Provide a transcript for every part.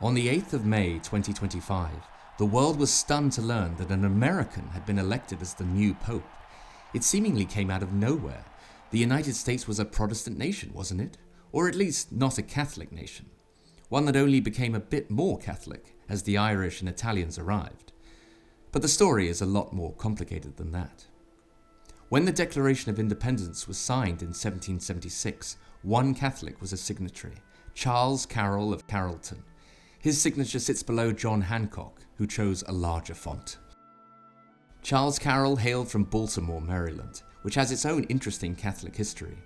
On the 8th of May 2025, the world was stunned to learn that an American had been elected as the new Pope. It seemingly came out of nowhere. The United States was a Protestant nation, wasn't it? Or at least not a Catholic nation. One that only became a bit more Catholic as the Irish and Italians arrived. But the story is a lot more complicated than that. When the Declaration of Independence was signed in 1776, one Catholic was a signatory, Charles Carroll of Carrollton. His signature sits below John Hancock, who chose a larger font. Charles Carroll hailed from Baltimore, Maryland, which has its own interesting Catholic history.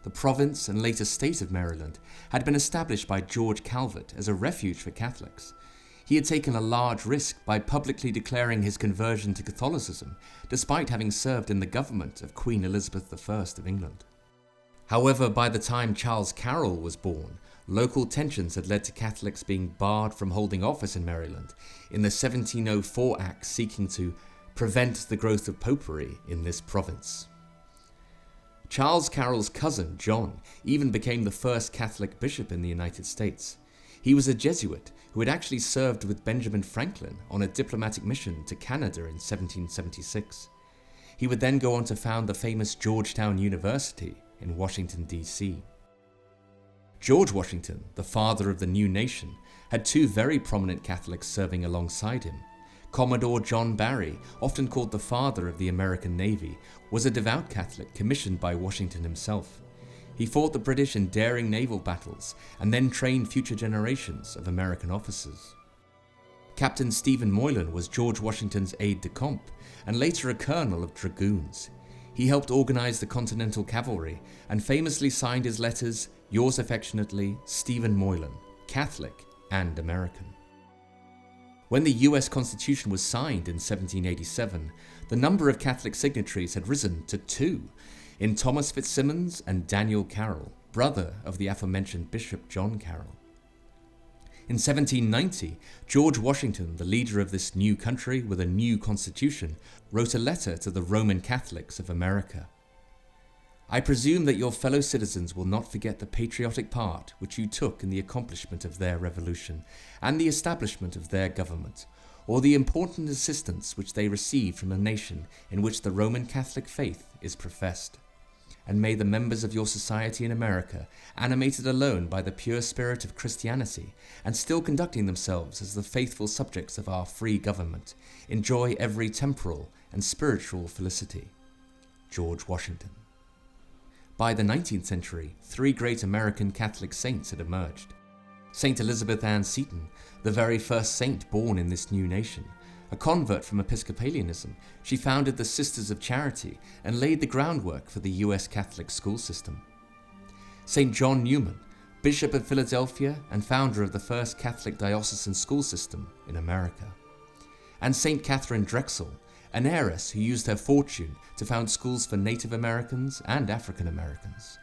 The province and later state of Maryland had been established by George Calvert as a refuge for Catholics. He had taken a large risk by publicly declaring his conversion to Catholicism, despite having served in the government of Queen Elizabeth I of England. However, by the time Charles Carroll was born, local tensions had led to Catholics being barred from holding office in Maryland in the 1704 Act seeking to prevent the growth of popery in this province. Charles Carroll's cousin, John, even became the first Catholic bishop in the United States. He was a Jesuit who had actually served with Benjamin Franklin on a diplomatic mission to Canada in 1776. He would then go on to found the famous Georgetown University in Washington, D.C. George Washington, the father of the new nation, had two very prominent Catholics serving alongside him. Commodore John Barry, often called the father of the American Navy, was a devout Catholic commissioned by Washington himself. He fought the British in daring naval battles and then trained future generations of American officers. Captain Stephen Moylan was George Washington's aide-de-camp and later a colonel of dragoons. He helped organize the Continental Cavalry and famously signed his letters, "Yours affectionately, Stephen Moylan, Catholic and American." When the US Constitution was signed in 1787, the number of Catholic signatories had risen to 2, in Thomas Fitzsimmons and Daniel Carroll, brother of the aforementioned Bishop John Carroll. In 1790, George Washington, the leader of this new country with a new constitution, wrote a letter to the Roman Catholics of America. "I presume that your fellow citizens will not forget the patriotic part which you took in the accomplishment of their revolution and the establishment of their government, or the important assistance which they received from a nation in which the Roman Catholic faith is professed. And may the members of your society in America, animated alone by the pure spirit of Christianity, and still conducting themselves as the faithful subjects of our free government, enjoy every temporal and spiritual felicity. George Washington." By the 19th century, 3 great American Catholic saints had emerged. Saint Elizabeth Ann Seton, the very first saint born in this new nation. A convert from Episcopalianism, she founded the Sisters of Charity and laid the groundwork for the US Catholic school system. St. John Newman, Bishop of Philadelphia and founder of the first Catholic diocesan school system in America. And St. Catherine Drexel, an heiress who used her fortune to found schools for Native Americans and African Americans.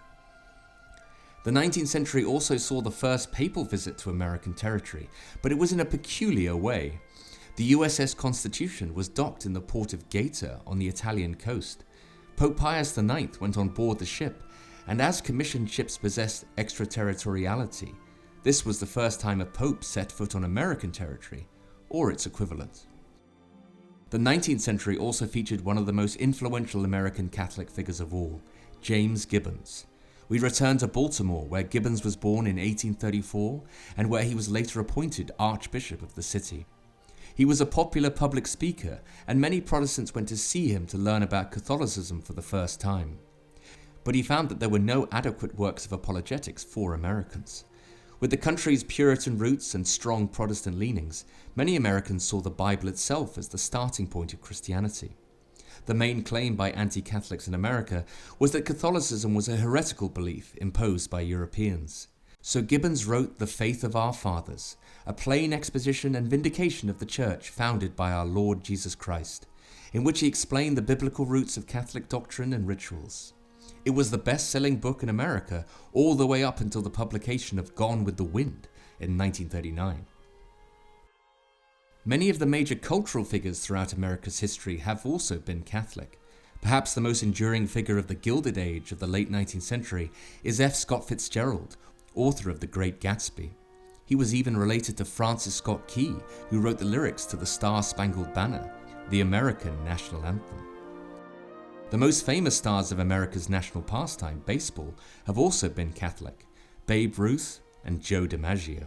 The 19th century also saw the first papal visit to American territory, but it was in a peculiar way. The USS Constitution was docked in the port of Gaeta on the Italian coast. Pope Pius IX went on board the ship, and as commissioned ships possessed extraterritoriality, this was the first time a pope set foot on American territory, or its equivalent. The 19th century also featured one of the most influential American Catholic figures of all, James Gibbons. We return to Baltimore, where Gibbons was born in 1834, and where he was later appointed Archbishop of the city. He was a popular public speaker, and many Protestants went to see him to learn about Catholicism for the first time. But he found that there were no adequate works of apologetics for Americans. With the country's Puritan roots and strong Protestant leanings, many Americans saw the Bible itself as the starting point of Christianity. The main claim by anti-Catholics in America was that Catholicism was a heretical belief imposed by Europeans. So Gibbons wrote The Faith of Our Fathers, a plain exposition and vindication of the Church founded by our Lord Jesus Christ, in which he explained the biblical roots of Catholic doctrine and rituals. It was the best-selling book in America all the way up until the publication of Gone with the Wind in 1939. Many of the major cultural figures throughout America's history have also been Catholic. Perhaps the most enduring figure of the Gilded Age of the late 19th century is F. Scott Fitzgerald, author of The Great Gatsby. He was even related to Francis Scott Key, who wrote the lyrics to the Star-Spangled Banner, the American national anthem. The most famous stars of America's national pastime, baseball, have also been Catholic: Babe Ruth and Joe DiMaggio.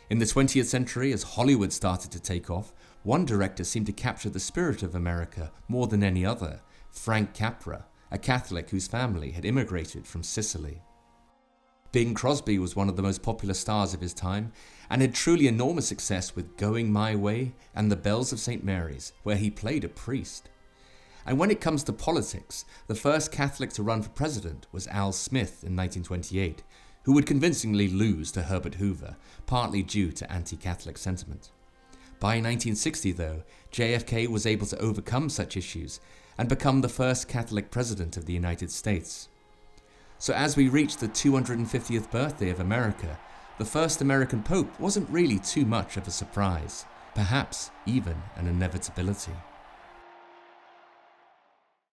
In the 20th century, as Hollywood started to take off, one director seemed to capture the spirit of America more than any other: Frank Capra, a Catholic whose family had immigrated from Sicily. Bing Crosby was one of the most popular stars of his time and had truly enormous success with Going My Way and The Bells of St. Mary's, where he played a priest. And when it comes to politics, the first Catholic to run for president was Al Smith in 1928, who would convincingly lose to Herbert Hoover, partly due to anti-Catholic sentiment. By 1960, though, JFK was able to overcome such issues and become the first Catholic president of the United States. So as we reach the 250th birthday of America, the first American Pope wasn't really too much of a surprise, perhaps even an inevitability.